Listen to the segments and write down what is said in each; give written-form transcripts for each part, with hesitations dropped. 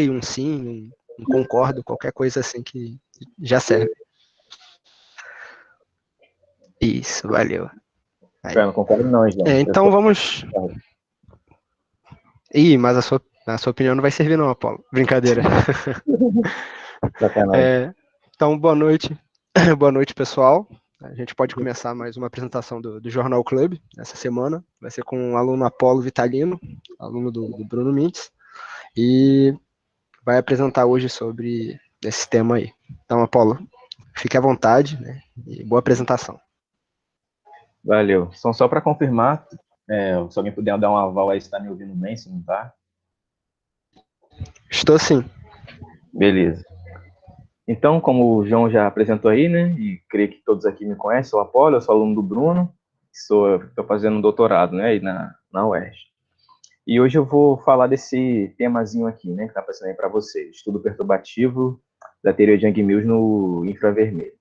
um sim, um concordo, qualquer coisa assim que já serve. Isso, valeu. Aí. Eu não concordo não, João. Então vamos... Ih, mas a sua opinião não vai servir não, Apolo. Brincadeira. Sacanagem. Então, boa noite. Boa noite, pessoal. A gente pode começar mais uma apresentação do Jornal Clube essa semana. Vai ser com o aluno Apolo Vitalino, aluno do Bruno Mintz, e vai apresentar hoje sobre esse tema aí. Então, Apolo, fique à vontade, né? E boa apresentação. Valeu. Então, só para confirmar, se alguém puder dar um aval aí, se está me ouvindo bem, se não tá. Estou sim. Beleza. Então, como o João já apresentou aí, né, e creio que todos aqui me conhecem, sou o Apolo, eu sou aluno do Bruno, estou fazendo um doutorado, né, aí na UERJ. E hoje eu vou falar desse temazinho aqui, né, que está aparecendo aí para vocês, estudo perturbativo da teoria de Young-Mills no infravermelho.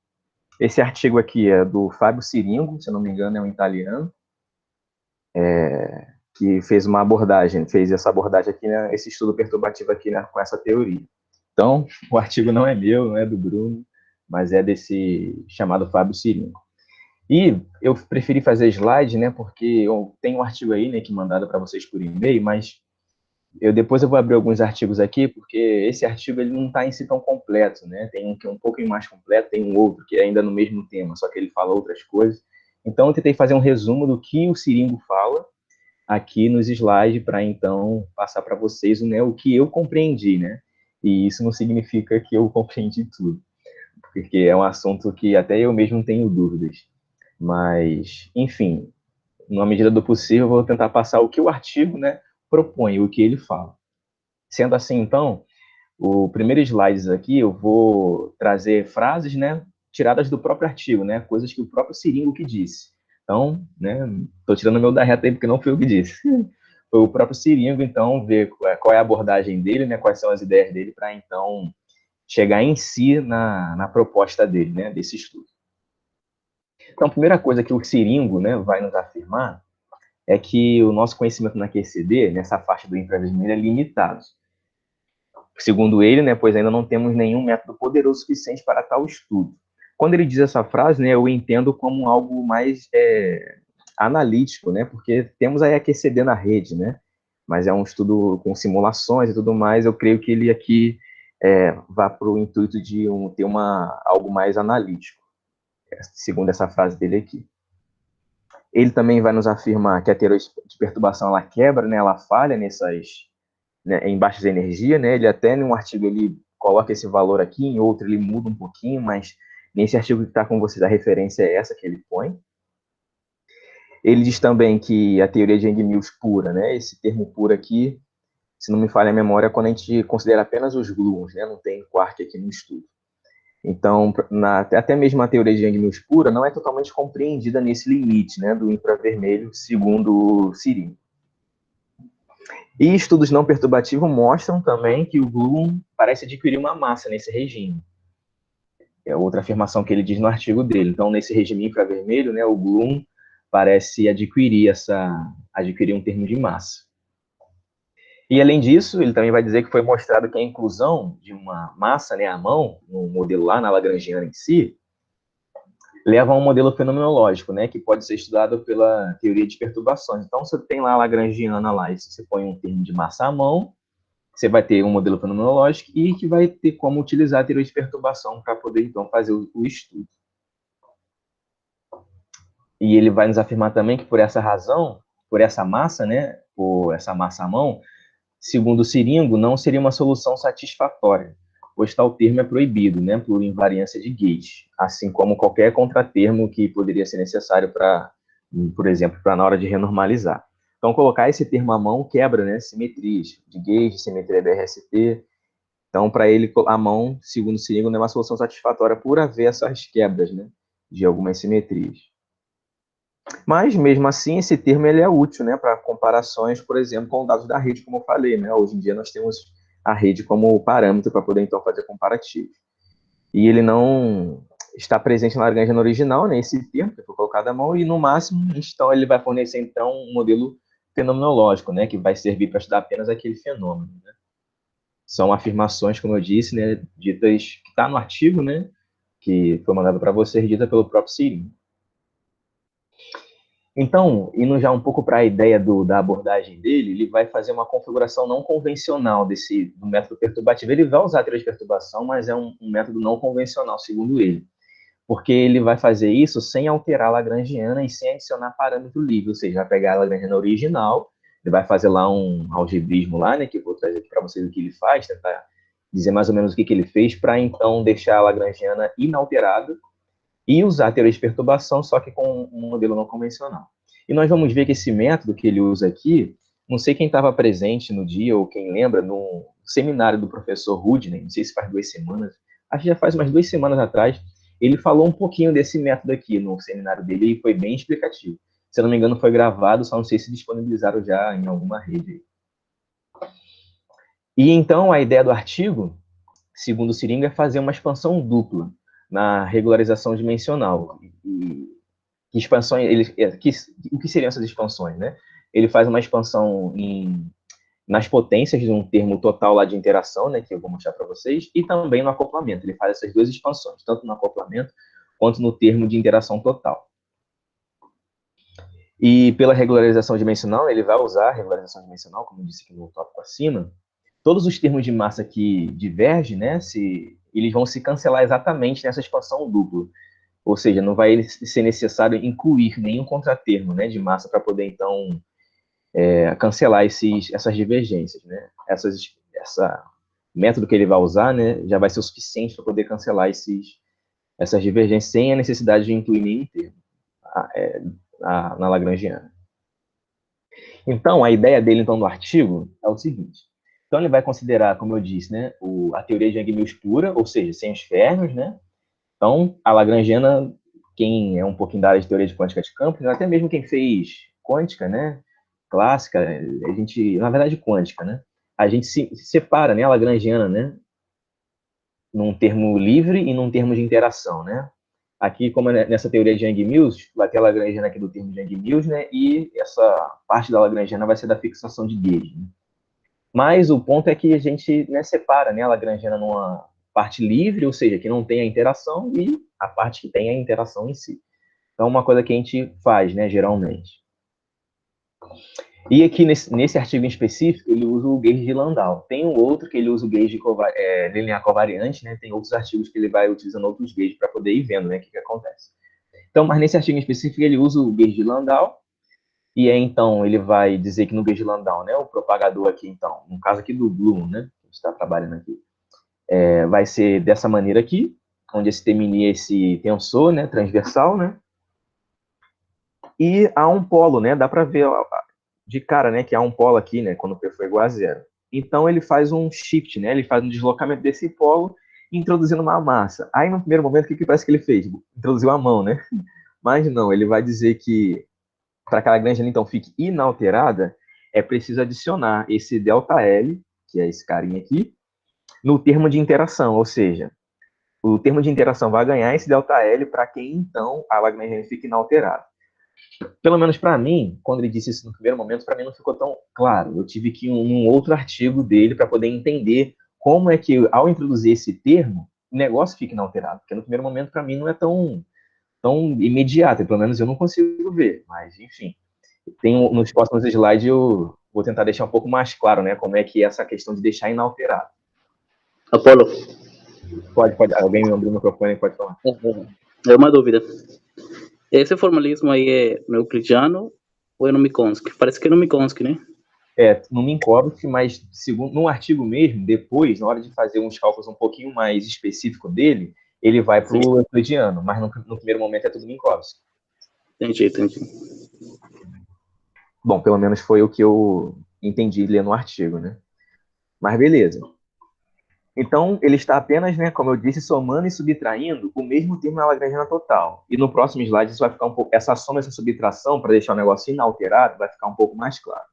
Esse artigo aqui é do Fábio Siringo, se não me engano é um italiano, que fez essa abordagem aqui, né, esse estudo perturbativo aqui, né, com essa teoria. Então, o artigo não é meu, não é do Bruno, mas é desse chamado Fábio Siringo. E eu preferi fazer slide, né, porque eu tenho um artigo aí, né, que mandado para vocês por e-mail, mas depois eu vou abrir alguns artigos aqui, porque esse artigo ele não está em si tão completo, né? Tem um que é um pouco mais completo, tem um outro que é ainda no mesmo tema, só que ele fala outras coisas. Então eu tentei fazer um resumo do que o Siringo fala aqui nos slides para então passar para vocês, né, o que eu compreendi, né? E isso não significa que eu compreendi tudo, porque é um assunto que até eu mesmo tenho dúvidas. Mas, enfim, na medida do possível, eu vou tentar passar o que o artigo, né, propõe, o que ele fala. Sendo assim, então, o primeiro slide aqui eu vou trazer frases, né, tiradas do próprio artigo, né, coisas que o próprio Siringo que disse. Então, né, estou tirando o meu da reta aí porque não foi eu que disse. Foi o próprio Siringo, então, ver qual é a abordagem dele, né, quais são as ideias dele para, então, chegar em si na proposta dele, né, desse estudo. Então, a primeira coisa que o Siringo, né, vai nos afirmar é que o nosso conhecimento na QCD, nessa faixa do infravermelho, é limitado. Segundo ele, né, pois ainda não temos nenhum método poderoso suficiente para tal estudo. Quando ele diz essa frase, né, eu entendo como algo mais analítico, né, porque temos a QCD na rede, né, mas é um estudo com simulações e tudo mais, eu creio que ele aqui vá para o intuito de ter algo mais analítico, segundo essa frase dele aqui. Ele também vai nos afirmar que a teoria de perturbação ela quebra, né, ela falha em baixas energia, né? Ele até em um artigo ele coloca esse valor aqui, em outro ele muda um pouquinho, mas nesse artigo que está com vocês a referência é essa que ele põe. Ele diz também que a teoria de Young-Mills pura, né? Esse termo puro aqui, se não me falha a memória, é quando a gente considera apenas os gluons, né? Não tem quark aqui no estudo. Então, até mesmo a teoria de Young-Mills pura não é totalmente compreendida nesse limite, né, do infravermelho, segundo o Siringo. E estudos não perturbativos mostram também que o gluon parece adquirir uma massa nesse regime. É outra afirmação que ele diz no artigo dele. Então, nesse regime infravermelho, né, o gluon parece adquirir um termo de massa. E, além disso, ele também vai dizer que foi mostrado que a inclusão de uma massa, né, à mão, no modelo lá, na Lagrangiana em si, leva a um modelo fenomenológico, né, que pode ser estudado pela teoria de perturbações. Então, você tem lá a Lagrangiana lá, e se você põe um termo de massa à mão, você vai ter um modelo fenomenológico e que vai ter como utilizar a teoria de perturbação para poder, então, fazer o estudo. E ele vai nos afirmar também que, por essa razão, por essa massa, né, por essa massa à mão, segundo o Siringo, não seria uma solução satisfatória, pois tal termo é proibido, né, por invariância de gauge, assim como qualquer contratermo que poderia ser necessário para, por exemplo, para na hora de renormalizar. Então, colocar esse termo à mão quebra, né, simetrias de gauge, simetria BRST. Então, para ele, a mão, segundo o Siringo, não é uma solução satisfatória por haver essas quebras, né, de algumas simetrias. Mas, mesmo assim, esse termo ele é útil, né, para comparações, por exemplo, com dados da rede, como eu falei. Né? Hoje em dia nós temos a rede como parâmetro para poder, então, fazer comparativos. E ele não está presente na Lagrangiana original, né, esse termo que foi colocado à mão, e no máximo, então, ele vai fornecer, então, um modelo fenomenológico, né, que vai servir para estudar apenas aquele fenômeno. Né? São afirmações, como eu disse, né, ditas, que está no artigo, né, que foi mandado para você, dita pelo próprio Cirinho. Então, indo já um pouco para a ideia da abordagem dele, ele vai fazer uma configuração não convencional do método perturbativo. Ele vai usar a teoria de perturbação, mas é um método não convencional, segundo ele, porque ele vai fazer isso sem alterar a lagrangiana e sem adicionar parâmetro livre, ou seja, vai pegar a lagrangiana original, ele vai fazer lá um algebrismo lá, né, que eu vou trazer aqui para vocês o que ele faz, tentar dizer mais ou menos o que ele fez, para então deixar a lagrangiana inalterada e usar a teoria de perturbação, só que com um modelo não convencional. E nós vamos ver que esse método que ele usa aqui, não sei quem estava presente no dia ou quem lembra, no seminário do professor Rudney, não sei se faz 2 semanas, acho que já faz umas 2 semanas atrás, ele falou um pouquinho desse método aqui no seminário dele e foi bem explicativo. Se eu não me engano, foi gravado, só não sei se disponibilizaram já em alguma rede. E então, a ideia do artigo, segundo o Ciringa, é fazer uma expansão dupla na regularização dimensional. E expansões, o que seriam essas expansões, né? Ele faz uma expansão nas potências de um termo total lá de interação, né, que eu vou mostrar para vocês, e também no acoplamento. Ele faz essas 2 expansões, tanto no acoplamento quanto no termo de interação total. E pela regularização dimensional, ele vai usar a regularização dimensional, como eu disse aqui no tópico acima. Todos os termos de massa que divergem, né, eles vão se cancelar exatamente nessa expansão dupla. Ou seja, não vai ser necessário incluir nenhum contratermo, né, de massa para poder, então, cancelar essas divergências. Né? Essa método que ele vai usar, né, já vai ser o suficiente para poder cancelar essas divergências sem a necessidade de incluir nenhum termo na lagrangiana. Então, a ideia dele, então, no artigo é o seguinte. Então, ele vai considerar, como eu disse, né, a teoria de Yang-Mills pura, ou seja, sem os férmions, né? Então, a lagrangiana, quem é um pouquinho da área de teoria de quântica de campos, até mesmo quem fez quântica, né, clássica, a gente, na verdade, quântica, né, a gente se separa, né, a lagrangiana, né, num termo livre e num termo de interação, né. Aqui, como é nessa teoria de Yang-Mills, vai ter a lagrangiana aqui do termo de Yang-Mills, né, e essa parte da lagrangiana vai ser da fixação de gauge. Né? Mas o ponto é que a gente, né, separa, né, a lagrangiana numa parte livre, ou seja, que não tem a interação, e a parte que tem a interação em si. Então, uma coisa que a gente faz, né, geralmente. E aqui, nesse artigo em específico, ele usa o gauge de Landau. Tem um outro que ele usa o gauge linear covariante, né, tem outros artigos que ele vai utilizando outros gauges para poder ir vendo, né, o que acontece. Então, mas nesse artigo em específico, ele usa o gauge de Landau, e aí, então, ele vai dizer que no gauge de Landau, né, o propagador aqui, então, no caso aqui do Bloom, né, que a gente está trabalhando aqui, vai ser dessa maneira aqui, onde esse termina esse tensor, né, transversal, né, e há um polo, né, dá para ver de cara, né, que há um polo aqui, né, quando o P for igual a 0. Então, ele faz um shift, né, ele faz um deslocamento desse polo, introduzindo uma massa. Aí, no primeiro momento, o que parece que ele fez? Introduziu a mão, né? Mas não, ele vai dizer que para que a Lagrangiana, então, fique inalterada, é preciso adicionar esse ΔL, que é esse carinha aqui, no termo de interação, ou seja, o termo de interação vai ganhar esse ΔL para que, então, a Lagrangiana fique inalterada. Pelo menos para mim, quando ele disse isso no primeiro momento, para mim não ficou tão claro. Eu tive que ir num outro artigo dele para poder entender como é que, ao introduzir esse termo, o negócio fica inalterado. Porque no primeiro momento, para mim, não é tão imediato. Pelo menos eu não consigo ver. Mas, enfim, nos próximos slides eu vou tentar deixar um pouco mais claro, né, como é que é essa questão de deixar inalterado. Apolo. Pode. Alguém me abriu o microfone e pode falar. É uma dúvida. Esse formalismo aí é no euclidiano ou é no Minkowski? Parece que é no Minkowski, né? No Minkowski, mas segundo, no artigo mesmo, depois, na hora de fazer uns cálculos um pouquinho mais específicos dele, ele vai para o euclidiano, mas no primeiro momento é tudo Minkowski. Entendi. Bom, pelo menos foi o que eu entendi lendo o artigo, né? Mas beleza. Então, ele está apenas, né, como eu disse, somando e subtraindo o mesmo termo na lagrangiana total. E no próximo slide isso vai ficar um pouco, essa soma e essa subtração, para deixar o negócio inalterado, vai ficar um pouco mais claro.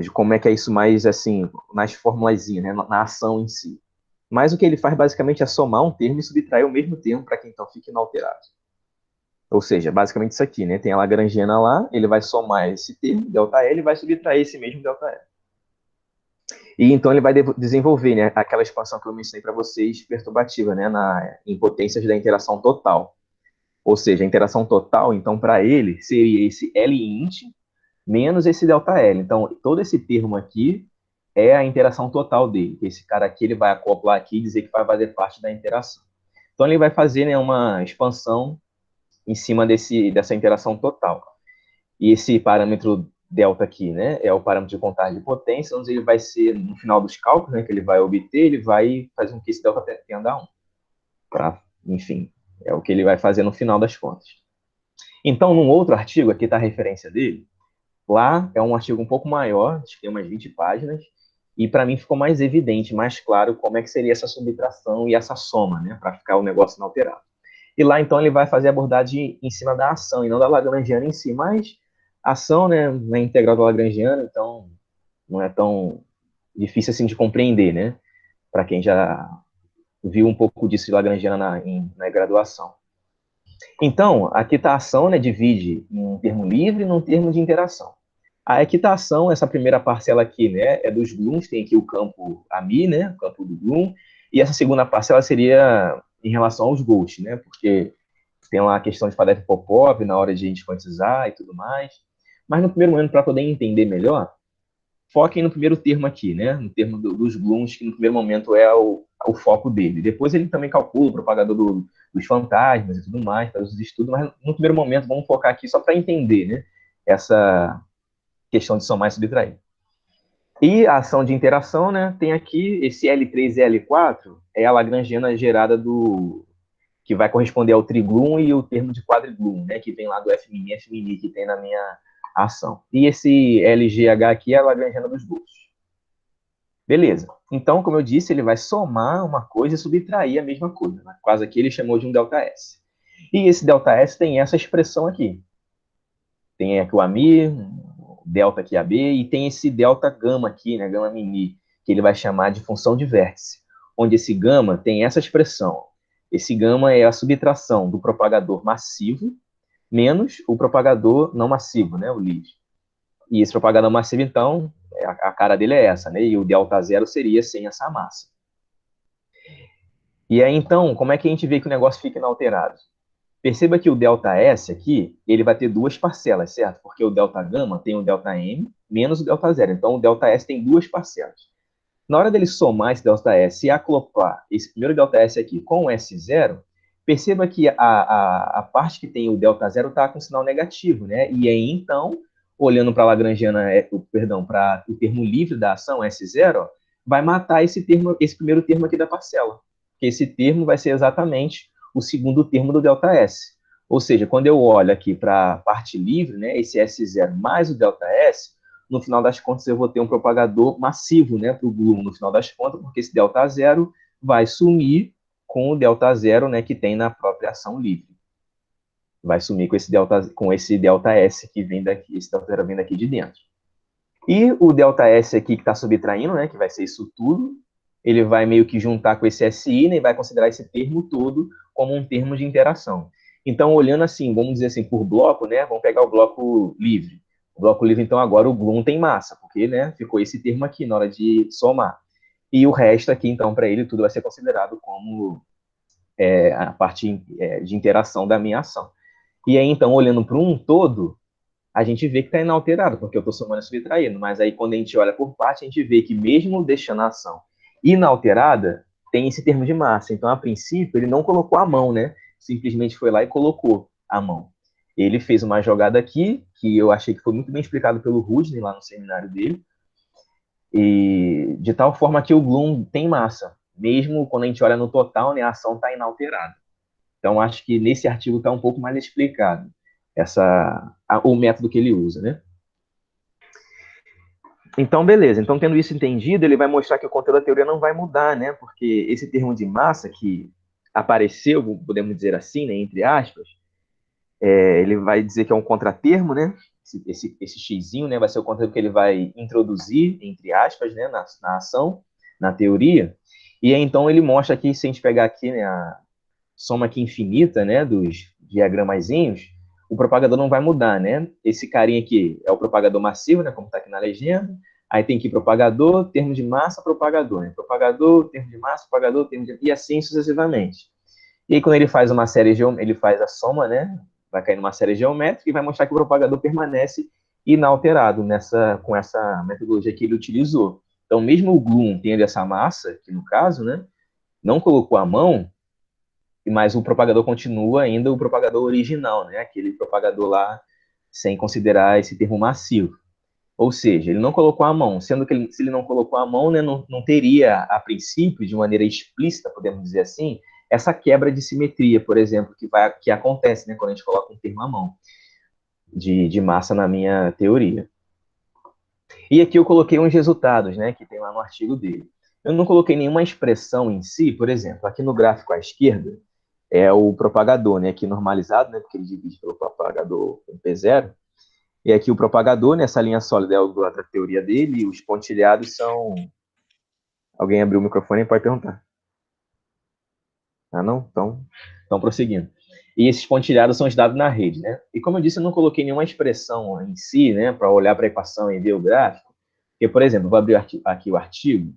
De como é que é isso mais, assim, nas formulazinhas, né, na ação em si. Mas o que ele faz, basicamente, é somar um termo e subtrair o mesmo termo para que, então, fique inalterado. Ou seja, basicamente isso aqui, né? Tem a lagrangiana lá, ele vai somar esse termo, ΔL, e vai subtrair esse mesmo ΔL. E então ele vai desenvolver, né, aquela expansão que eu mencionei para vocês, perturbativa, né, em potências da interação total. Ou seja, a interação total, então, para ele, seria esse L int menos esse ΔL. Então, todo esse termo aqui é a interação total dele. Esse cara aqui, ele vai acoplar aqui e dizer que vai fazer parte da interação. Então, ele vai fazer, né, uma expansão em cima dessa interação total. E esse parâmetro delta aqui, né, é o parâmetro de contagem de potência, onde ele vai ser, no final dos cálculos, né, que ele vai obter, ele vai fazer com que esse delta tenda a 1. Enfim, é o que ele vai fazer no final das contas. Então, num outro artigo, aqui está a referência dele, lá é um artigo um pouco maior, acho que tem umas 20 páginas, e para mim ficou mais evidente, mais claro como é que seria essa subtração e essa soma, né, para ficar o negócio inalterado. E lá, então, ele vai fazer a abordagem em cima da ação, e não da Lagrangiana em si, mas a ação, né, na integral da Lagrangiana, então não é tão difícil assim de compreender, né, para quem já viu um pouco disso de Lagrangiana na graduação. Então, a equitação, né, divide em um termo livre e num termo de interação. A equitação, essa primeira parcela aqui, né, é dos gluons, tem aqui o campo AMI, né, o campo do gluon, e essa segunda parcela seria em relação aos ghosts, né, porque tem lá a questão de Faddeev-Popov na hora de a gente quantizar e tudo mais. Mas no primeiro momento, para poder entender melhor, foquem no primeiro termo aqui, né, no termo dos gluons, que no primeiro momento é o foco dele. Depois ele também calcula o propagador dos fantasmas e tudo mais, para os estudos, mas no primeiro momento vamos focar aqui só para entender, né, essa questão de somar e subtrair. E a ação de interação, né, tem aqui esse L3 e L4, é a Lagrangiana gerada que vai corresponder ao trigluon e o termo de quadrigluon, né, que vem lá do F' que tem na minha ação. E esse LGH aqui é a Lagrangiana dos ghosts. Beleza. Então, como eu disse, ele vai somar uma coisa e subtrair a mesma coisa. No caso aqui, ele chamou de um ΔS. E esse ΔS tem essa expressão aqui. Tem aqui o AMI, delta aqui AB, e tem esse delta gama aqui, né, gama mini, que ele vai chamar de função de vértice, onde esse gama tem essa expressão. Esse gama é a subtração do propagador massivo menos o propagador não massivo, né, o livre. E esse propagador massivo, então, a cara dele é essa, né, e o delta zero seria sem essa massa. E aí, então, como é que a gente vê que o negócio fica inalterado? Perceba que o ΔS aqui, ele vai ter duas parcelas, certo? Porque o delta gama tem o delta M menos o delta zero. Então, o ΔS tem duas parcelas. Na hora dele somar esse ΔS e acoplar esse primeiro ΔS aqui com o S0, perceba que a parte que tem o delta zero está com sinal negativo, né? E aí, então, olhando para a Lagrangiana, para o termo livre da ação, S0, ó, vai matar esse primeiro termo aqui da parcela. Porque esse termo vai ser exatamente o segundo termo do ΔS. Ou seja, quando eu olho aqui para a parte livre, né, esse S0 mais o ΔS, no final das contas eu vou ter um propagador massivo, né, para o gluon no final das contas, porque esse delta zero vai sumir com o delta zero, né, que tem na própria ação livre. Vai sumir com esse delta S que vem daqui, esse delta zero vem daqui de dentro. E o delta S aqui que está subtraindo, né, que vai ser isso tudo, ele vai meio que juntar com esse SI, né, e vai considerar esse termo todo como um termo de interação. Então, olhando assim, vamos dizer assim, por bloco, né, vamos pegar o bloco livre. O bloco livre, então, agora o gluon tem massa, porque, né, ficou esse termo aqui na hora de somar. E o resto aqui, então, para ele, tudo vai ser considerado como a parte de interação da minha ação. E aí, então, olhando para um todo, a gente vê que está inalterado, porque eu estou somando e subtraindo. Mas aí, quando a gente olha por parte, a gente vê que mesmo deixando a ação inalterada, tem esse termo de massa. Então, a princípio, ele não colocou a mão, né? Simplesmente foi lá e colocou a mão. Ele fez uma jogada aqui, que eu achei que foi muito bem explicado pelo Rudney lá no seminário dele, e de tal forma que o gluon tem massa. Mesmo quando a gente olha no total, né, a ação está inalterada. Então, acho que nesse artigo está um pouco mais explicado o método que ele usa, né? Então, beleza. Então, tendo isso entendido, ele vai mostrar que o conteúdo da teoria não vai mudar, né? Porque esse termo de massa que apareceu, podemos dizer assim, né, entre aspas, ele vai dizer que é um contratermo, né? Esse xzinho, né, vai ser o contratermo que ele vai introduzir, entre aspas, né, na ação, na teoria. E aí, então, ele mostra aqui, se a gente pegar aqui, né, a soma aqui infinita, né, dos diagramazinhos, o propagador não vai mudar, né? Esse carinha aqui é o propagador massivo, né, como está aqui na legenda. Aí tem aqui propagador, termo de massa, propagador, né? Propagador, termo de massa, propagador, e assim sucessivamente. E aí, quando ele faz uma série, ele faz a soma, né? Vai cair numa série geométrica e vai mostrar que o propagador permanece inalterado com essa metodologia que ele utilizou. Então, mesmo o Gluon tendo essa massa, que no caso, né, não colocou a mão, mas o propagador continua ainda o propagador original, né? Aquele propagador lá, sem considerar esse termo massivo. Ou seja, ele não colocou a mão, sendo que se ele não colocou a mão, né, não teria, a princípio, de maneira explícita, podemos dizer assim, essa quebra de simetria, por exemplo, que acontece, né, quando a gente coloca um termo à mão de massa na minha teoria. E aqui eu coloquei uns resultados, né, que tem lá no artigo dele. Eu não coloquei nenhuma expressão em si, por exemplo, aqui no gráfico à esquerda é o propagador, né, aqui normalizado, né, porque ele divide pelo propagador com P0. E aqui o propagador, nessa linha sólida, é a teoria dele, e os pontilhados são... Alguém abriu o microfone e pode perguntar. Ah, não? Então prosseguindo. E esses pontilhados são os dados na rede, né? E como eu disse, eu não coloquei nenhuma expressão em si, né, para olhar para a equação e ver o gráfico. Porque, por exemplo, eu vou abrir aqui o artigo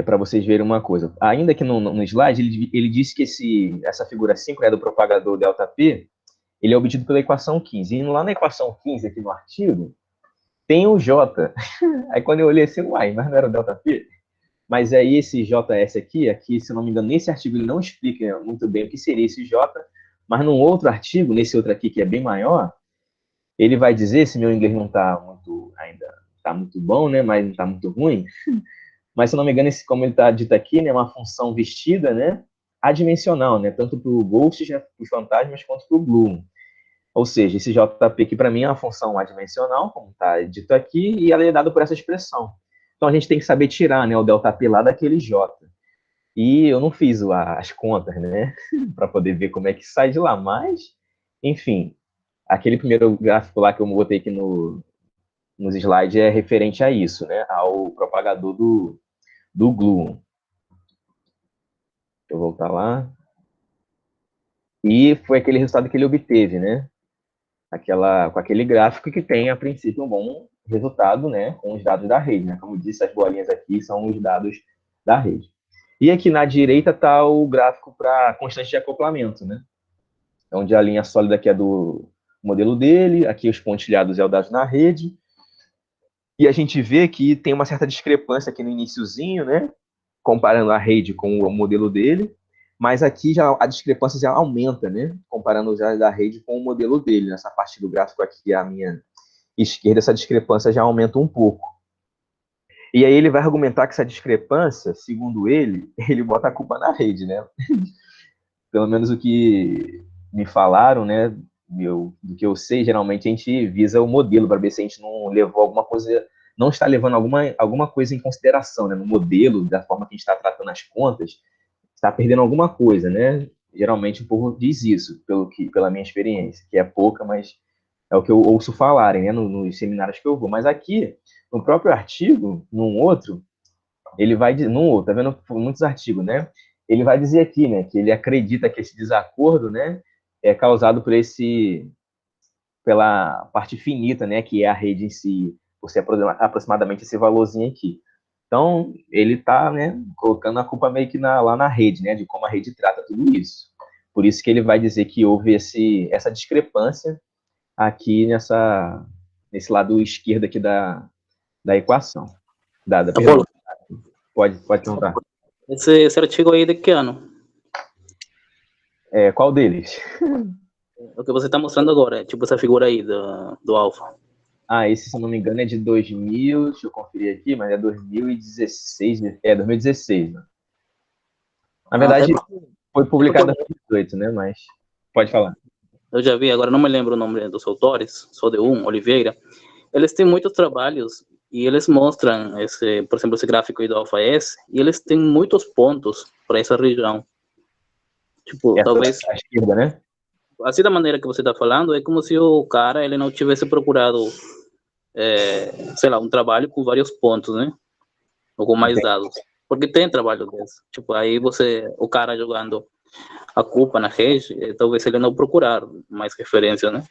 para vocês verem uma coisa. Ainda que no slide, ele disse que essa figura 5, né, do propagador ΔP, ele é obtido pela equação 15. E lá na equação 15, aqui no artigo, tem o J. Aí quando eu olhei assim, uai, mas não era o ΔP? Mas aí esse JS aqui, se eu não me engano, nesse artigo ele não explica muito bem o que seria esse J, mas num outro artigo, nesse outro aqui que é bem maior, ele vai dizer, se meu inglês não está ainda está muito bom, né, mas não está muito ruim, mas se eu não me engano, como ele está dito aqui, né, uma função vestida, né, adimensional, né, tanto para o Ghost, né, para os fantasmas, quanto para o Gloom. Ou seja, esse JP aqui para mim é uma função adimensional, como está dito aqui, e ela é dada por essa expressão. Então a gente tem que saber tirar, né, o ΔP lá daquele J. E eu não fiz as contas, né, para poder ver como é que sai de lá, mas, enfim, aquele primeiro gráfico lá que eu botei aqui nos slides é referente a isso, né, ao propagador do Gluon. Deixa eu voltar lá. E foi aquele resultado que ele obteve, né, com aquele gráfico que tem, a princípio, um bom resultado, né, com os dados da rede, né? Como disse, as bolinhas aqui são os dados da rede. E aqui na direita está o gráfico para constante de acoplamento, né? Onde a linha sólida aqui é do modelo dele, aqui os pontilhados é o dado na rede, e a gente vê que tem uma certa discrepância aqui no iniciozinho, né? Comparando a rede com o modelo dele, mas aqui já a discrepância já aumenta, né? Comparando já da rede com o modelo dele. Nessa parte do gráfico aqui, à minha esquerda, essa discrepância já aumenta um pouco. E aí ele vai argumentar que essa discrepância, segundo ele bota a culpa na rede, né? Pelo menos o que me falaram, né? Do que eu sei, geralmente a gente visa o modelo para ver se a gente não levou alguma coisa, não está levando alguma coisa em consideração, né? No modelo, da forma que a gente está tratando as contas, está perdendo alguma coisa, né? Geralmente o povo diz isso, pela minha experiência, que é pouca, mas é o que eu ouço falarem, né? Nos seminários que eu vou. Mas aqui, no próprio artigo, num outro, ele vai dizer, tá vendo muitos artigos, né? Ele vai dizer aqui, né, que ele acredita que esse desacordo, né, é causado pela parte finita, né, que é a rede em si, por ser aproximadamente esse valorzinho aqui. Então, ele está, né, colocando a culpa meio que lá na rede, né, de como a rede trata tudo isso. Por isso que ele vai dizer que houve essa discrepância aqui nesse lado esquerdo aqui da equação. Apolo, Pode perguntar. esse artigo aí de que ano? Qual deles? O que você está mostrando agora, tipo essa figura aí do alfa. Esse, se eu não me engano, é de 2000, deixa eu conferir aqui, mas é 2016, 2016, né? Na verdade, foi publicado em 2018, né, mas pode falar. Eu já vi, agora não me lembro o nome dos autores, só de Oliveira. Eles têm muitos trabalhos e eles mostram, por exemplo, esse gráfico aí do alfa S, e eles têm muitos pontos para essa região. Tipo, talvez... À esquerda, né? Assim, da maneira que você está falando, é como se o cara ele não tivesse procurado, sei lá, um trabalho com vários pontos, né? Ou com mais dados. Porque tem trabalho desse. Tipo, aí o cara jogando a culpa na rede, talvez ele não procurar mais referência, né?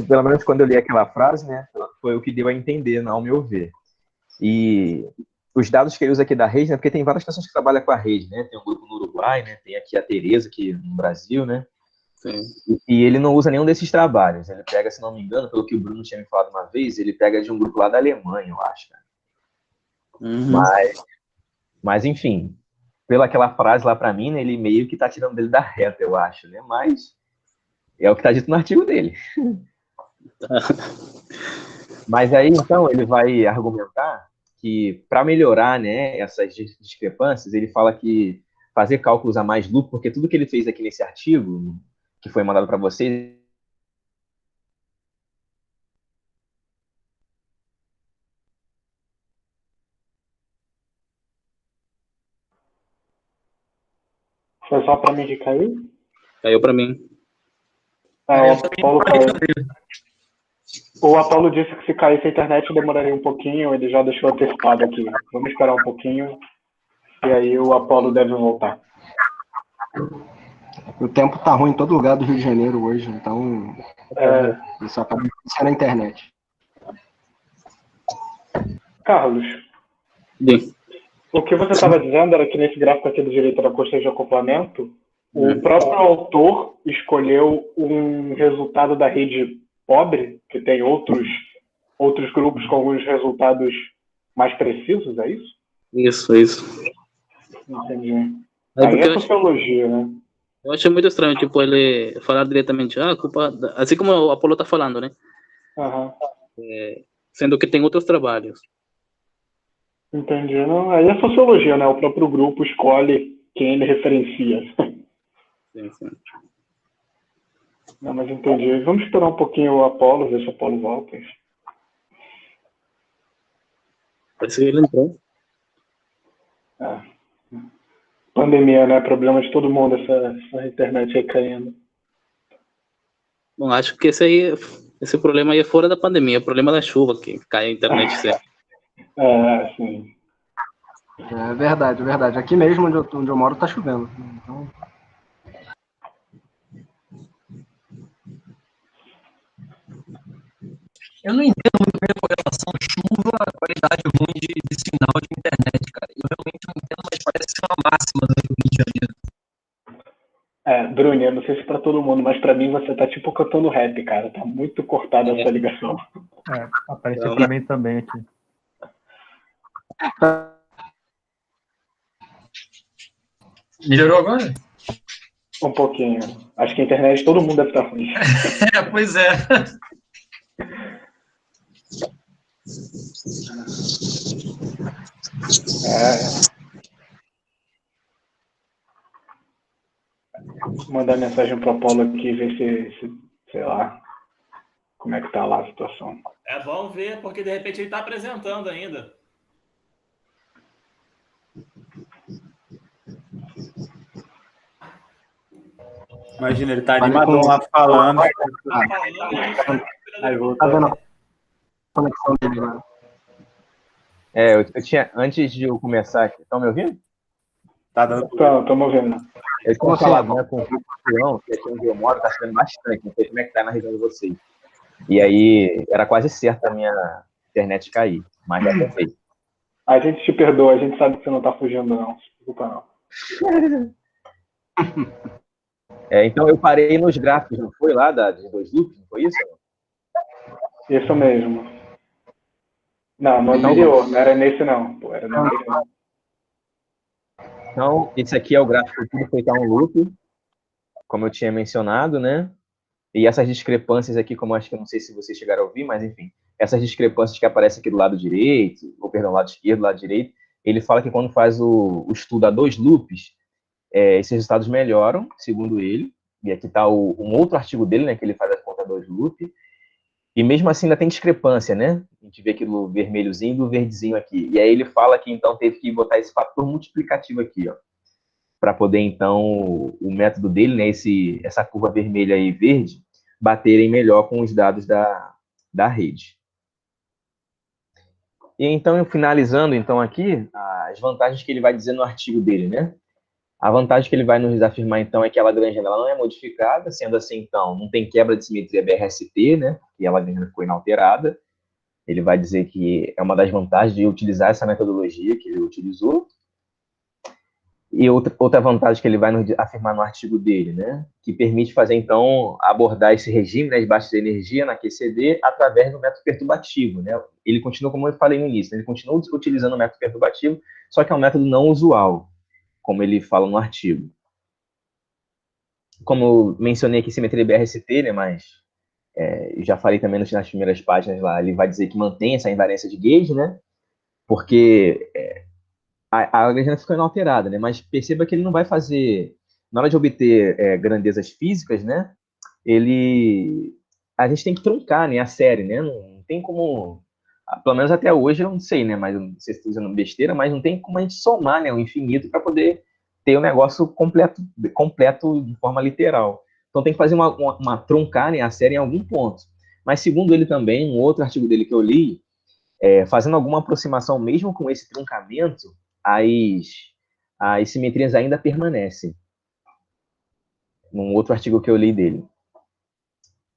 Pelo menos quando eu li aquela frase, né, foi o que deu a entender, ao meu ver. E os dados que ele usa aqui da rede, né, porque tem várias pessoas que trabalham com a rede, né, tem um grupo no Uruguai, né, tem aqui a Tereza, aqui no Brasil, né, Sim. e ele não usa nenhum desses trabalhos, ele pega, se não me engano, pelo que o Bruno tinha me falado uma vez, ele pega de um grupo lá da Alemanha, eu acho, né? Uhum. Mas, enfim, pela aquela frase lá para mim, né, ele meio que tá tirando dele da reta, eu acho, né, mas é o que tá dito no artigo dele. Mas aí, então, ele vai argumentar que para melhorar, né, essas discrepâncias, ele fala que fazer cálculos a mais loop, porque tudo que ele fez aqui nesse artigo, que foi mandado para vocês, Foi só para mim que caiu? Caiu para mim. O Apolo disse que se caísse a internet demoraria um pouquinho, ele já deixou atestado aqui. Vamos esperar um pouquinho e aí o Apolo deve voltar. O tempo tá ruim em todo lugar do Rio de Janeiro hoje, então isso acaba sendo na internet. Carlos, Sim. o que você estava dizendo era que nesse gráfico aqui do direito da custeio de acoplamento, o próprio autor escolheu um resultado da rede pobre, que tem outros grupos com alguns resultados mais precisos, é isso? Isso. Entendi. Aí é sociologia, né? Eu achei muito estranho, tipo, ele falar diretamente, assim como o Apolo tá falando, né? Uhum. Sendo que tem outros trabalhos. Entendi. Não, aí é sociologia, né? O próprio grupo escolhe quem ele referencia. Sim. Não, mas entendi. Vamos esperar um pouquinho o Apolo, ver se o Apolo volta. Parece que ele entrou. Pandemia, né? Problema de todo mundo, essa internet aí caindo. Bom, acho que esse problema aí é fora da pandemia, é o problema da chuva, que cai a internet certo. Sim. É verdade. Aqui mesmo onde eu moro tá chovendo. Então... Eu não entendo muito bem a correlação chuva, qualidade ruim de sinal de internet, cara. Eu realmente não entendo, mas parece ser uma máxima do Rio de Janeiro. Bruno, eu não sei se pra todo mundo, mas pra mim você tá tipo cantando rap, cara. Tá muito cortada essa ligação. Apareceu pra mim também aqui. Melhorou agora? Um pouquinho. Acho que a internet todo mundo deve estar ruim. Pois é. Vou mandar mensagem pro Apolo aqui e ver se, sei lá, como é que tá lá a situação. Vamos ver, porque de repente ele tá apresentando ainda. Imagina, ele tá animadão lá falando. Aí voltou. Tá vendo a conexão dele lá? eu tinha, antes de eu começar aqui, estão me ouvindo? Tá dando. Estamos vendo. Eu tinha falado, né, com o João, que aqui onde eu moro tá chovendo bastante, não sei como é que tá na região de vocês. E aí, era quase certo a minha internet cair, mas já tentei. A gente te perdoa, a gente sabe que você não tá fugindo, não. Não se preocupa, não. Então, eu parei nos gráficos, não foi lá, dos dois loops, não foi isso? Isso mesmo. Não, no anterior, não era nesse, não. Pô, era no anterior. Então, esse aqui é o gráfico tudo feito a um loop, como eu tinha mencionado, né? E essas discrepâncias aqui, como eu acho que eu não sei se vocês chegaram a ouvir, mas enfim, essas discrepâncias que aparecem aqui do lado direito, ou perdão, lado esquerdo, lado direito, ele fala que quando faz o estudo a dois loops, esses resultados melhoram, segundo ele, e aqui está um outro artigo dele, né, que ele faz a conta a dois loops, e mesmo assim ainda tem discrepância, né? A gente vê aqui do vermelhozinho e do verdezinho aqui. E aí ele fala que então teve que botar esse fator multiplicativo aqui, ó, para poder então o método dele, né, essa curva vermelha e verde, baterem melhor com os dados da rede. E então, finalizando então aqui, as vantagens que ele vai dizer no artigo dele, né? A vantagem que ele vai nos afirmar, então, é que a Lagrangiana ela não é modificada, sendo assim, então, não tem quebra de simetria BRST, né? E a Lagrangiana ficou inalterada. Ele vai dizer que é uma das vantagens de utilizar essa metodologia que ele utilizou. E outra vantagem que ele vai nos afirmar no artigo dele, né? Que permite fazer, então, abordar esse regime, né, de baixa energia na QCD através do método perturbativo, né? Ele continua, como eu falei no início, né? Ele continua utilizando o método perturbativo, só que é um método não usual, como ele fala no artigo. Como eu mencionei aqui, simetria BRST, né? Mas já falei também nas primeiras páginas lá, ele vai dizer que mantém essa invariância de gauge, né? Porque a Lagrangiana ficou inalterada, né? Mas perceba que ele não vai fazer, na hora de obter grandezas físicas, né? A gente tem que truncar, né? A série, né? Não tem como, pelo menos até hoje eu não sei, né? Mas não sei se estou usando besteira, mas não tem como a gente somar, né? O infinito para poder ter o negócio completo de forma literal. Então tem que fazer uma truncar, né? A série em algum ponto. Mas segundo ele também, um outro artigo dele que eu li, fazendo alguma aproximação mesmo com esse truncamento, as simetrias ainda permanecem. Num outro artigo que eu li dele.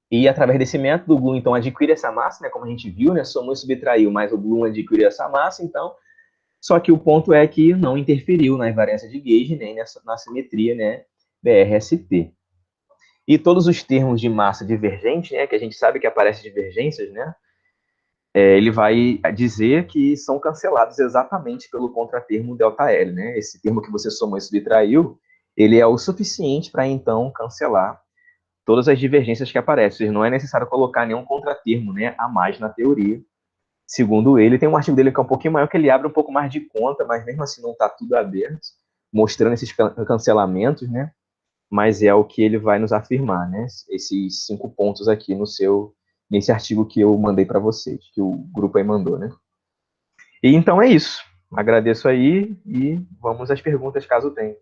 E através desse método, o Bloom, então, adquire essa massa, né, como a gente viu, né, somou e subtraiu, mas o Bloom adquire essa massa, então, só que o ponto é que não interferiu na invariância de gauge, nem na simetria, né, BRST. E todos os termos de massa divergente, né, que a gente sabe que aparecem divergências, né, ele vai dizer que são cancelados exatamente pelo contratermo ΔL, né? Esse termo que você somou e subtraiu, ele é o suficiente para, então, cancelar todas as divergências que aparecem. Não é necessário colocar nenhum contratermo, né, a mais na teoria. Segundo ele, tem um artigo dele que é um pouquinho maior, que ele abre um pouco mais de conta, mas mesmo assim não está tudo aberto, mostrando esses cancelamentos, né? Mas é o que ele vai nos afirmar, né? Esses 5 pontos aqui nesse artigo que eu mandei para vocês, que o grupo aí mandou, né? E então é isso. Agradeço aí e vamos às perguntas, caso tenha.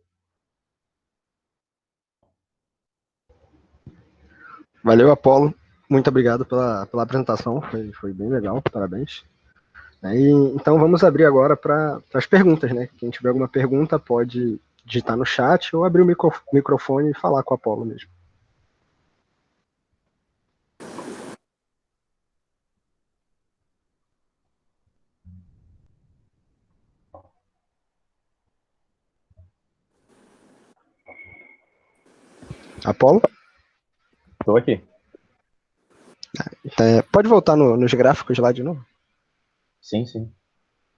Valeu, Apolo. Muito obrigado pela apresentação. Foi bem legal. Parabéns. Então vamos abrir agora para as perguntas, né? Quem tiver alguma pergunta pode digitar no chat ou abrir o microfone e falar com o Apolo mesmo. Apolo? Estou aqui. Pode voltar nos gráficos lá de novo? Sim, sim.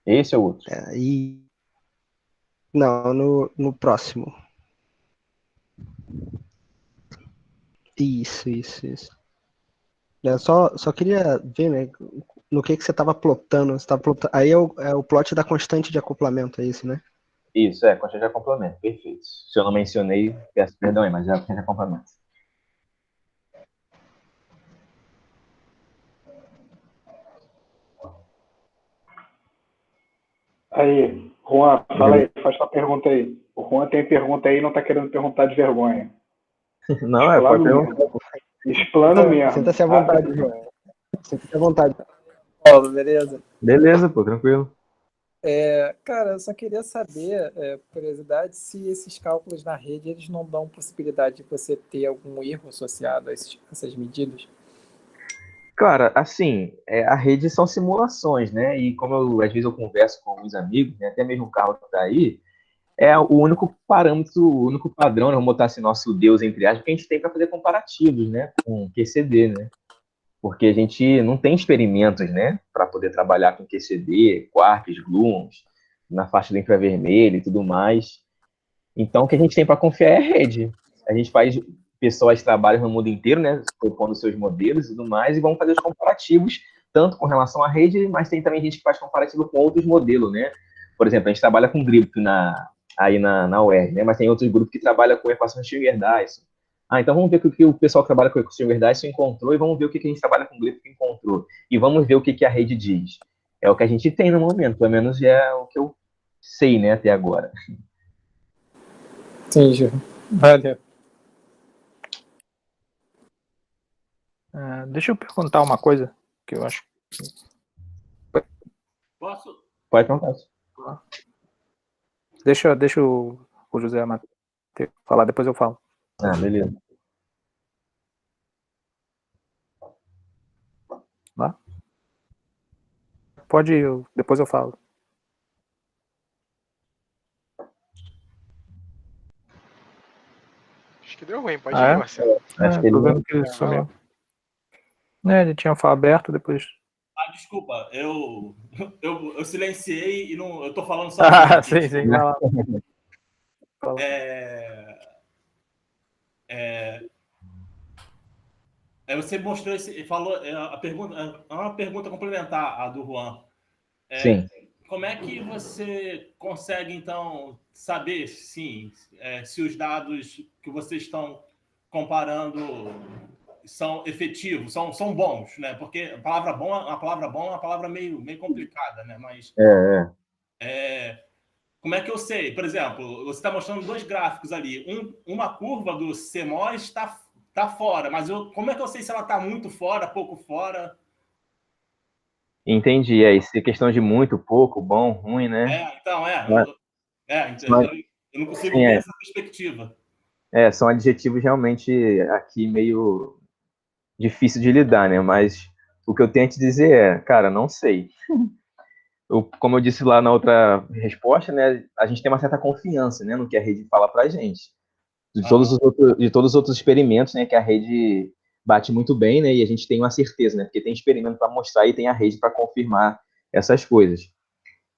Esse é o outro. Não, no próximo. Isso. Só queria ver, né, no que você estava plotando. Aí é o plot da constante de acoplamento, é isso, né? Isso, constante de acoplamento, perfeito. Se eu não mencionei, peço perdão aí, mas é a constante de acoplamento. Aí, Juan, fala aí, faz sua pergunta aí. O Juan tem pergunta aí e não tá querendo perguntar de vergonha. Não, pode perguntar. Explano mesmo. Sinta-se à vontade, João. Sinta-se à vontade. Paulo, beleza? Beleza, pô, tranquilo. Cara, eu só queria saber, curiosidade, se esses cálculos na rede eles não dão possibilidade de você ter algum erro associado a essas medidas. Cara, assim, a rede são simulações, né? E como às vezes eu converso com alguns amigos, né, até mesmo o Carlos que tá aí, é o único parâmetro, o único padrão, né, vamos botar assim, nosso Deus, entre aspas, que a gente tem para fazer comparativos, né, com QCD, né? Porque a gente não tem experimentos, né, para poder trabalhar com QCD, quarks, gluons, na faixa do infravermelho e tudo mais. Então, o que a gente tem para confiar é a rede. A gente faz, pessoas trabalham no mundo inteiro, né, propondo seus modelos e tudo mais, e vão fazer os comparativos, tanto com relação à rede, mas tem também gente que faz comparativo com outros modelos, né? Por exemplo, a gente trabalha com GRIP aí na UERJ, né, mas tem outros grupos que trabalham com equação de Schwinger-Dyson. Então vamos ver o que o pessoal que trabalha com equação de Schwinger-Dyson encontrou e vamos ver o que a gente trabalha com GRIP encontrou. E vamos ver o que a rede diz. É o que a gente tem no momento, pelo menos é o que eu sei, né, até agora. Entendi. Valeu. Deixa eu perguntar uma coisa que eu acho. Posso? Pode perguntar. Deixa o José ter que falar, depois eu falo. Ah, beleza. Lá? Pode ir, depois eu falo. Acho que deu ruim, pode ir, Marcelo. Acho que ele Tô não... vendo que ele sumiu. Ele tinha aberto, depois... Desculpa, eu silenciei e não, eu tô falando só. Sim, vai lá. Você mostrou falou a pergunta, é uma pergunta complementar à do Juan. Sim. Como é que você consegue então saber, sim, se os dados que vocês estão comparando são efetivos, são bons, né? Porque a palavra bom é uma palavra meio complicada, né? Mas como é que eu sei? Por exemplo, você está mostrando dois gráficos ali. Uma curva do CMOS está fora, mas como é que eu sei se ela está muito fora, pouco fora? Entendi. Isso é questão de muito, pouco, bom, ruim, né? Eu não consigo ver essa perspectiva. São adjetivos realmente aqui meio difícil de lidar, né? Mas o que eu tenho a te dizer é, cara, não sei. Como eu disse lá na outra resposta, né? A gente tem uma certa confiança, né, no que a rede fala pra gente. De todos os outros experimentos, né, que a rede bate muito bem, né? E a gente tem uma certeza, né? Porque tem experimento para mostrar e tem a rede para confirmar essas coisas.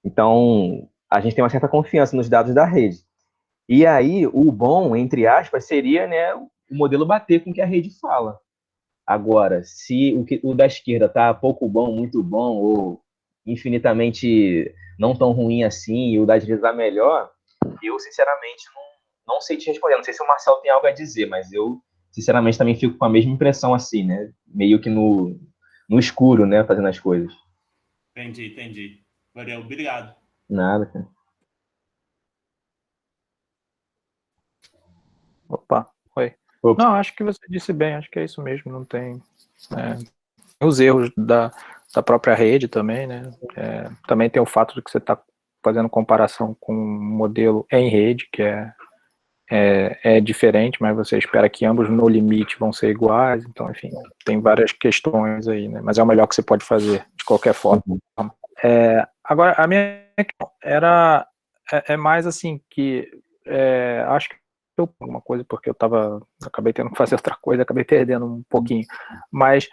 Então, a gente tem uma certa confiança nos dados da rede. E aí, o bom, entre aspas, seria, né, o modelo bater com o que a rede fala. Agora, se o da esquerda está pouco bom, muito bom, ou infinitamente não tão ruim assim, e o da direita está melhor, eu, sinceramente, não sei te responder. Não sei se o Marcelo tem algo a dizer, mas eu, sinceramente, também fico com a mesma impressão assim, né? Meio que no escuro, né, fazendo as coisas. Entendi. Valeu, obrigado. Nada, cara. Opa, oi. Não, acho que você disse bem, acho que é isso mesmo, não tem os erros da própria rede também, né? Também tem o fato de que você está fazendo comparação com um modelo em rede, que é diferente, mas você espera que ambos no limite vão ser iguais, então, enfim, tem várias questões aí, né? Mas é o melhor que você pode fazer, de qualquer forma. Agora, a minha questão é mais assim, que acho que eu alguma coisa, porque eu acabei tendo que fazer outra coisa, acabei perdendo um pouquinho, mas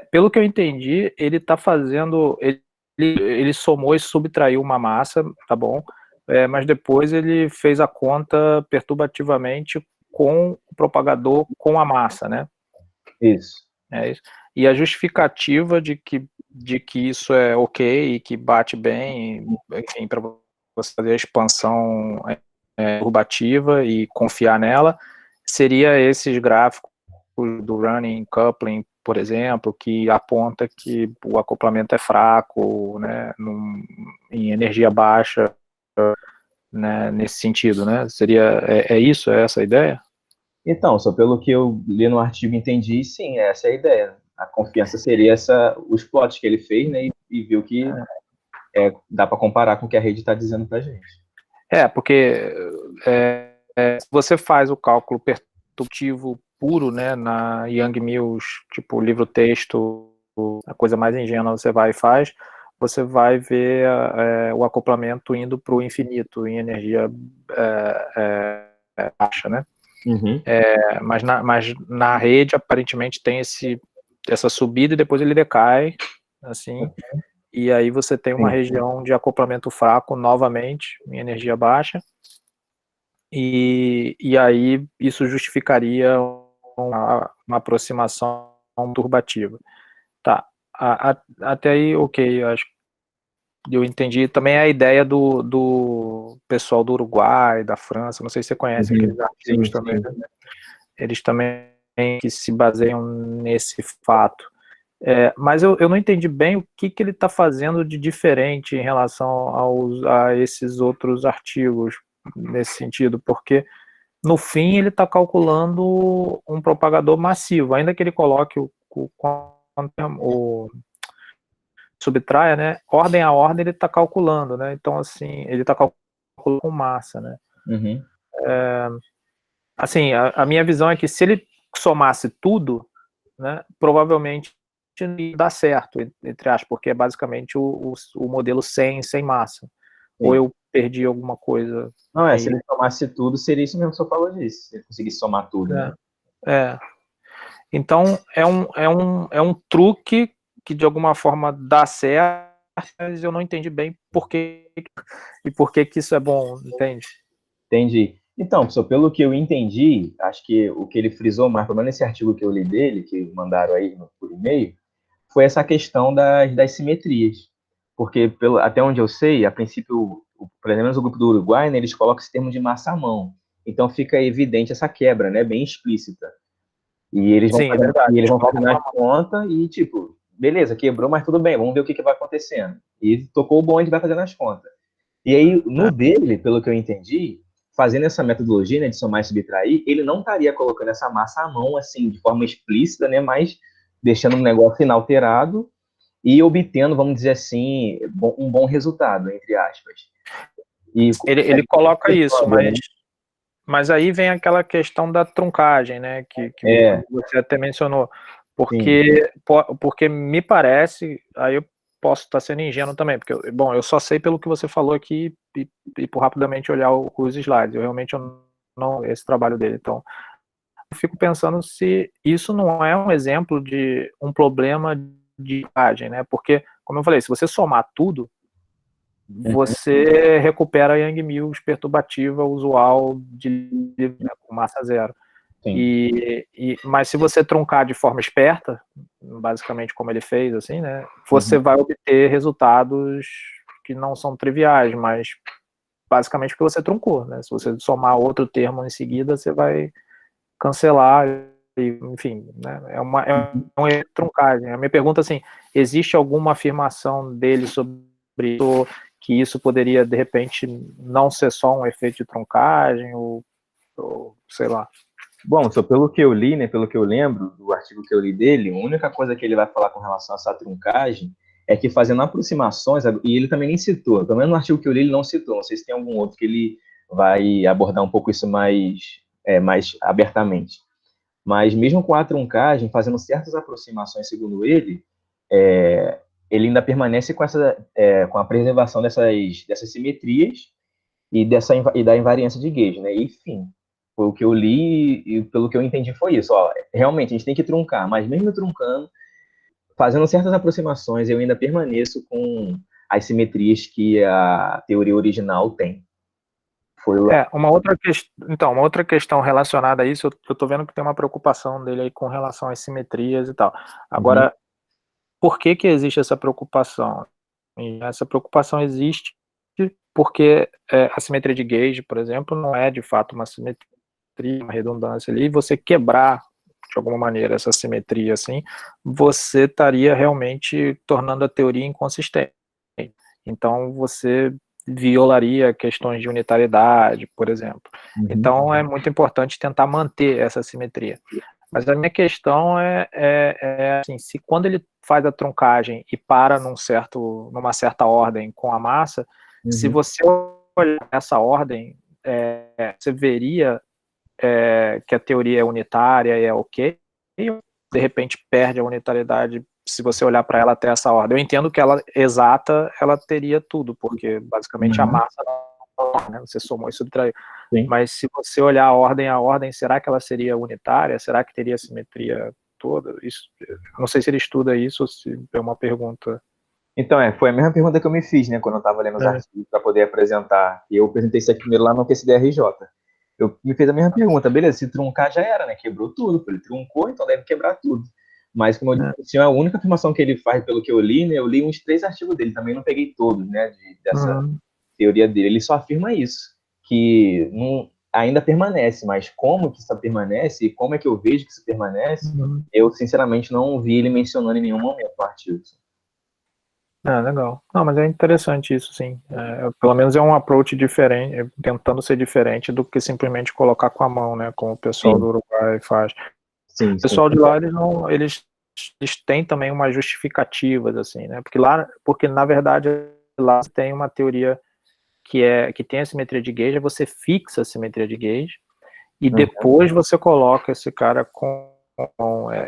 pelo que eu entendi, ele está fazendo, ele somou e subtraiu uma massa, tá bom, mas depois ele fez a conta perturbativamente com o propagador com a massa, né? Isso. É isso. E a justificativa de que isso é ok e que bate bem, enfim, para você fazer a expansão perturbativa e confiar nela, seria esses gráficos do running coupling, por exemplo, que aponta que o acoplamento é fraco, né, em energia baixa, né, nesse sentido, né? Seria isso? É essa a ideia? Então, só pelo que eu li no artigo e entendi, sim, essa é a ideia. A confiança seria os plots que ele fez, né, e viu que dá para comparar com o que a rede está dizendo para a gente. Porque se você faz o cálculo perturbativo puro, né, na Young Mills, tipo livro-texto, a coisa mais ingênua você vai e faz, você vai ver o acoplamento indo para o infinito em energia baixa, né? Uhum. Mas na rede aparentemente tem essa subida e depois ele decai, assim, e aí você tem uma região de acoplamento fraco novamente em energia baixa, e aí isso justificaria uma aproximação turbativa. Tá, até aí ok, eu entendi. Também a ideia do pessoal do Uruguai, da França, não sei se você conhece aqueles artigos também, né? Eles também que se baseiam nesse fato. Mas eu não entendi bem o que ele está fazendo de diferente em relação a esses outros artigos nesse sentido, porque no fim ele está calculando um propagador massivo, ainda que ele coloque o subtraia, né? Ordem a ordem ele está calculando, né? Então assim ele está calculando com massa, né? Uhum. assim, a minha visão é que se ele somasse tudo, né, provavelmente não ia dar certo, entre aspas, porque é basicamente o modelo sem massa. Sim. Ou eu perdi alguma coisa. Não, se ele somasse tudo, seria isso mesmo que você falou disso. Se ele conseguisse somar tudo, né? Então, é um truque que de alguma forma dá certo, mas eu não entendi bem por que isso é bom, entende? Entendi. Então, professor, pelo que eu entendi, acho que o que ele frisou mais, pelo menos nesse artigo que eu li dele, que mandaram aí por e-mail, foi essa questão das simetrias. Porque, até onde eu sei, a princípio, pelo menos o grupo do Uruguai, né, eles colocam esse termo de massa à mão. Então fica evidente essa quebra, né, bem explícita. E eles vão fazendo as contas e, tipo, beleza, quebrou, mas tudo bem, vamos ver o que vai acontecendo. E tocou o bonde, vai fazendo as contas. E aí, no dele, pelo que eu entendi, fazendo essa metodologia, né, de somar e subtrair, ele não estaria colocando essa massa à mão, assim, de forma explícita, né, mas deixando o negócio inalterado e obtendo, vamos dizer assim, um bom resultado, entre aspas. E ele coloca isso, mas aí vem aquela questão da truncagem, né, que você até mencionou, porque me parece, aí eu posso estar sendo ingênuo também, porque, bom, eu só sei pelo que você falou aqui e por rapidamente olhar os slides, eu realmente não esse trabalho dele, então eu fico pensando se isso não é um exemplo de um problema de truncagem, né, porque, como eu falei, se você somar tudo, você recupera a Yang Mills perturbativa usual com massa zero. Mas se você truncar de forma esperta, basicamente como ele fez, assim, né, você vai obter resultados que não são triviais, mas basicamente porque você truncou, né? Se você somar outro termo em seguida, você vai cancelar, enfim, né? É uma truncagem. A minha pergunta, assim, existe alguma afirmação dele sobre isso, que isso poderia, de repente, não ser só um efeito de truncagem, ou sei lá. Bom, só pelo que eu li, né, pelo que eu lembro do artigo que eu li dele, a única coisa que ele vai falar com relação a essa truncagem é que fazendo aproximações, e ele também nem citou, pelo menos no artigo que eu li ele não citou, não sei se tem algum outro que ele vai abordar um pouco isso mais abertamente. Mas mesmo com a truncagem, fazendo certas aproximações, segundo ele, ele ainda permanece com a preservação dessas simetrias e da invariância de gauge, né? Enfim, foi o que eu li e pelo que eu entendi foi isso. Ó, realmente, a gente tem que truncar, mas mesmo truncando, fazendo certas aproximações, eu ainda permaneço com as simetrias que a teoria original tem. Uma outra questão relacionada a isso, eu tô vendo que tem uma preocupação dele aí com relação às simetrias e tal. Agora, por que existe essa preocupação? E essa preocupação existe porque a simetria de gauge, por exemplo, não é de fato uma simetria, uma redundância ali, e você quebrar de alguma maneira essa simetria assim, você estaria realmente tornando a teoria inconsistente. Então você violaria questões de unitariedade, por exemplo. Então é muito importante tentar manter essa simetria. Mas a minha questão é assim, se quando ele faz a truncagem e para numa certa ordem com a massa, se você olhar essa ordem, você veria que a teoria é unitária e é ok, e de repente perde a unitariedade se você olhar para ela até essa ordem. Eu entendo que ela exata, ela teria tudo, porque basicamente a massa não, né? Você somou e subtraiu. Mas se você olhar a ordem, será que ela seria unitária? Será que teria a simetria toda? Isso, não sei se ele estuda isso ou se é uma pergunta. Então, foi a mesma pergunta que eu me fiz, né, quando eu estava lendo os artigos para poder apresentar. E eu apresentei isso aqui primeiro lá no QCDRJ. Eu me fez a mesma pergunta, beleza, se truncar já era, né, quebrou tudo, ele truncou, então deve quebrar tudo. Mas, como eu disse, a única afirmação que ele faz, pelo que eu li, né, eu li uns 3 artigos dele, também não peguei todos, né, dessa teoria dele, ele só afirma isso, que ainda permanece, mas como que isso permanece e como é que eu vejo que isso permanece, eu, sinceramente, não vi ele mencionando em nenhum momento no artigo. Legal. Não, mas é interessante isso, sim. Pelo menos é um approach diferente, tentando ser diferente do que simplesmente colocar com a mão, né, como o pessoal do Uruguai faz. O pessoal de lá, eles têm também umas justificativas, assim, né, porque na verdade lá tem uma teoria que tem a simetria de gauge, você fixa a simetria de gauge, e depois você coloca esse cara com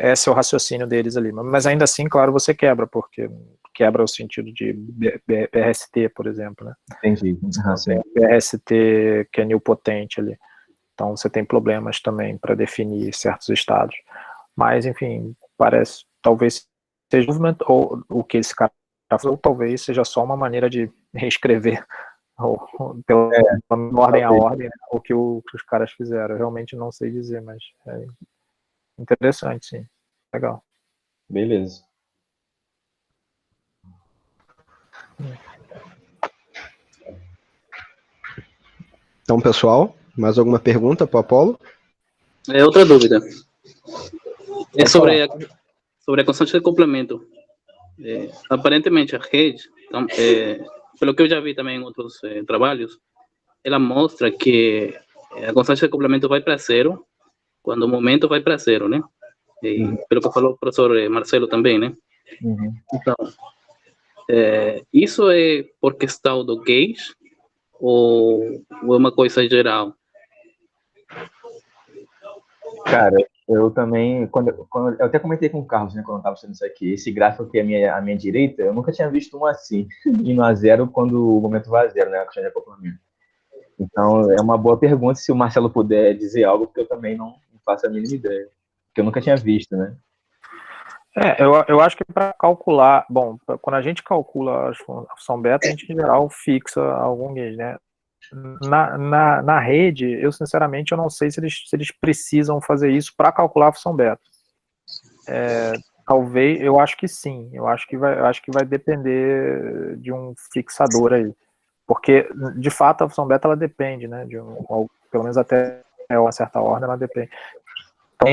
esse é o raciocínio deles ali, mas ainda assim, claro, você quebra, porque quebra o sentido de BRST, por exemplo, né? Entendi. BRST que é nilpotente ali, então você tem problemas também para definir certos estados, mas enfim, parece, talvez seja movement, ou o que esse cara falou, talvez seja só uma maneira de reescrever pela ordem a ordem, né, o que os caras fizeram. Eu realmente não sei dizer, mas é interessante, sim. Legal. Beleza. Então, pessoal, mais alguma pergunta para o Apolo? Outra dúvida. É sobre a constante de complemento. Aparentemente, a rede, então, pelo que eu já vi também em outros trabalhos, ela mostra que a constante de complemento vai para zero quando o momento vai para zero, né? E, pelo que falou o professor Marcelo também, né? Então, isso é por questão do gauge ou é uma coisa geral? Cara, eu também, quando eu até comentei com o Carlos, né, quando eu estava fazendo isso aqui, esse gráfico aqui à minha direita, eu nunca tinha visto um assim, indo a zero quando o momento vai a zero, né, a questão de acoplamento. Então, é uma boa pergunta se o Marcelo puder dizer algo, porque eu também não faço a mínima ideia, porque eu nunca tinha visto, né. Eu acho que para calcular, bom, quando a gente calcula a função beta, a gente em geral fixa algum gauge, né? Na rede, eu sinceramente eu não sei se eles precisam fazer isso para calcular a função beta. Talvez, eu acho que sim, eu acho que vai depender de um fixador aí, porque de fato a função beta ela depende, né? Pelo menos até uma certa ordem ela depende. Então,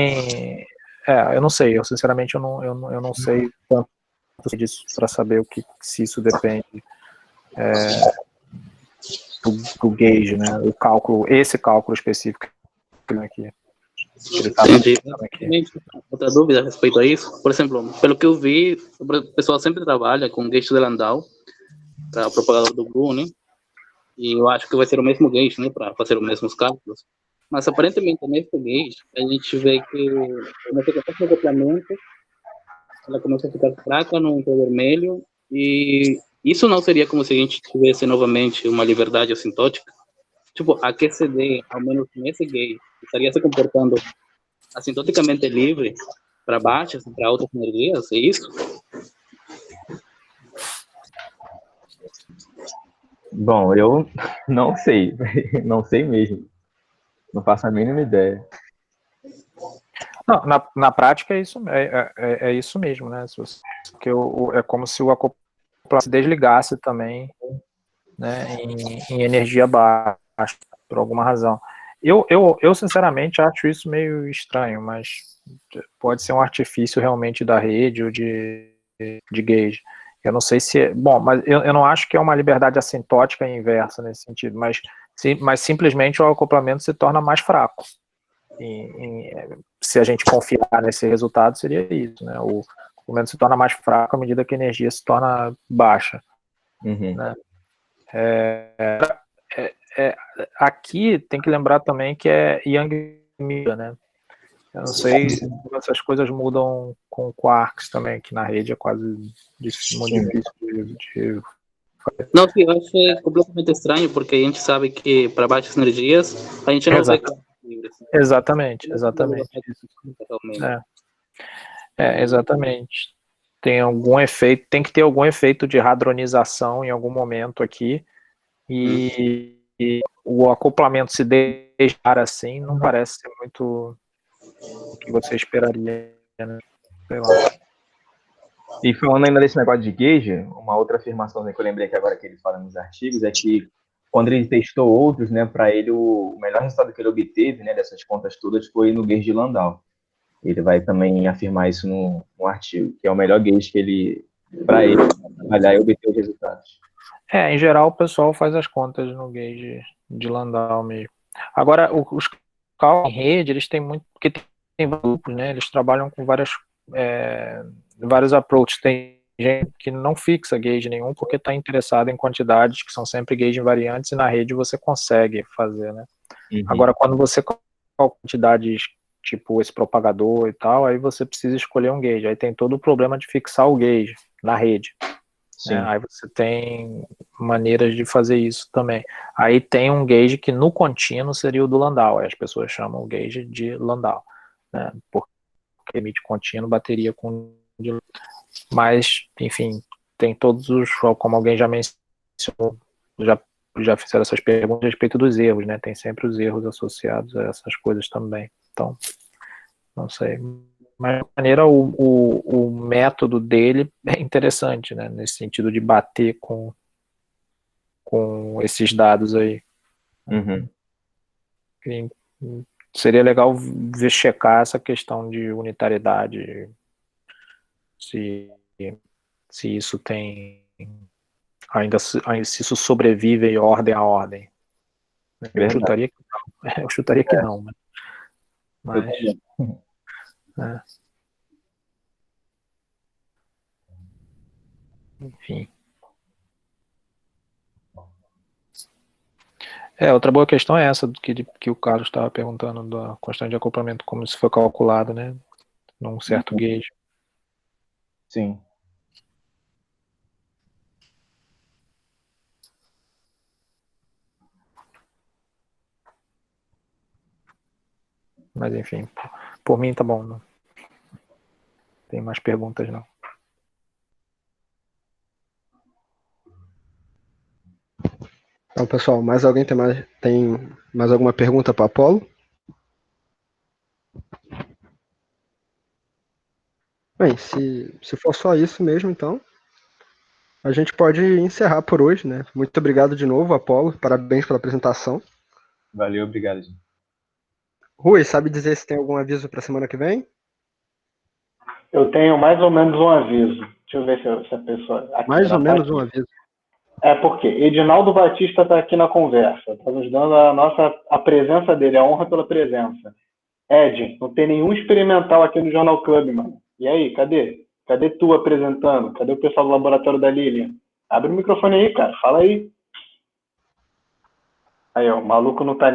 eu não sei, eu sinceramente eu não sei tanto disso para saber se isso depende do gauge, né? Esse cálculo específico aqui. Entendi. Outra dúvida a respeito a isso, por exemplo, pelo que eu vi, o pessoal sempre trabalha com gauge de Landau para o propagador do Bru, né? E eu acho que vai ser o mesmo gauge, né, para fazer os mesmos cálculos. Mas aparentemente nesse gauge a gente vê que uma secreção de acoplamento ela começa a ficar fraca no infravermelho e isso não seria como se a gente tivesse novamente uma liberdade assintótica? Tipo, a QCD, ao menos nesse gauge, estaria se comportando assintoticamente livre para baixas e para altas energias, é isso? Bom, eu não sei, não sei mesmo, não faço a mínima ideia. Não, na prática é isso mesmo, né? Porque é como se o acoplamento se desligasse também, né, em energia baixa, por alguma razão. Eu sinceramente acho isso meio estranho, mas pode ser um artifício realmente da rede ou de gauge. Eu não sei se bom, mas eu não acho que é uma liberdade assintótica inversa nesse sentido, mas simplesmente o acoplamento se torna mais fraco. Se a gente confiar nesse resultado, seria isso, né? O acoplamento se torna mais fraco à medida que a energia se torna baixa. Né? Aqui tem que lembrar também que é Young-Miller, né? Eu não sei se essas coisas mudam com quarks também, que na rede é quase muito difícil de... Não, sim, eu acho completamente estranho, porque a gente sabe que para baixas energias a gente não vê. Exatamente. Exatamente. Tem que ter algum efeito de hadronização em algum momento aqui, e o acoplamento se deixar assim não parece ser muito o que você esperaria, né? Sei lá. E falando ainda desse negócio de gauge, uma outra afirmação que eu lembrei que agora que ele fala nos artigos é que quando ele testou outros, né, para ele o melhor resultado que ele obteve, né, dessas contas todas foi no gauge de Landau. Ele vai também afirmar isso no artigo, que é o melhor gauge que ele, para ele, trabalhar e obter os resultados. Em geral o pessoal faz as contas no gauge de Landau mesmo. Agora, os cálculos em rede, eles têm muito, porque tem grupos, né, eles trabalham com vários approaches. Tem gente que não fixa gauge nenhum porque está interessado em quantidades que são sempre gauge invariantes, e na rede você consegue fazer, né? Agora, quando você quantidades, tipo esse propagador e tal, aí você precisa escolher um gauge. Aí tem todo o problema de fixar o gauge na rede. Né? Aí você tem maneiras de fazer isso também. Aí tem um gauge que no contínuo seria o do Landau. Aí as pessoas chamam o gauge de Landau, né? Porque emite contínuo bateria com... Mas, enfim, tem todos os... Como alguém já mencionou, já fizeram essas perguntas a respeito dos erros, né? Tem sempre os erros associados a essas coisas também. Então, não sei. Mas, de maneira, o método dele é interessante, né? Nesse sentido de bater com esses dados aí. Uhum. E seria legal checar essa questão de unitariedade, se isso tem... se isso sobrevive em ordem a ordem. Eu chutaria que não. Mas enfim. Outra boa questão é essa que o Carlos estava perguntando da constante de acoplamento, como isso foi calculado, né? Num certo gauge. Sim. Mas enfim, por mim tá bom. Não tem mais perguntas, não. Então, pessoal, mais alguém tem mais alguma pergunta para Apolo? Bem, se for só isso mesmo, então, a gente pode encerrar por hoje, né? Muito obrigado de novo, Apolo. Parabéns pela apresentação. Valeu, obrigado, gente. Rui, sabe dizer se tem algum aviso para a semana que vem? Eu tenho mais ou menos um aviso. Deixa eu ver se a pessoa... Aqui, mais ou menos um aviso. É porque Edinaldo Batista está aqui na conversa. Está nos dando a presença dele, a honra pela presença. Ed, não tem nenhum experimental aqui no Jornal Club, mano. E aí, cadê? Cadê tu apresentando? Cadê o pessoal do laboratório da Lilian? Abre o microfone aí, cara. Fala aí. Aí, ó, o maluco não tá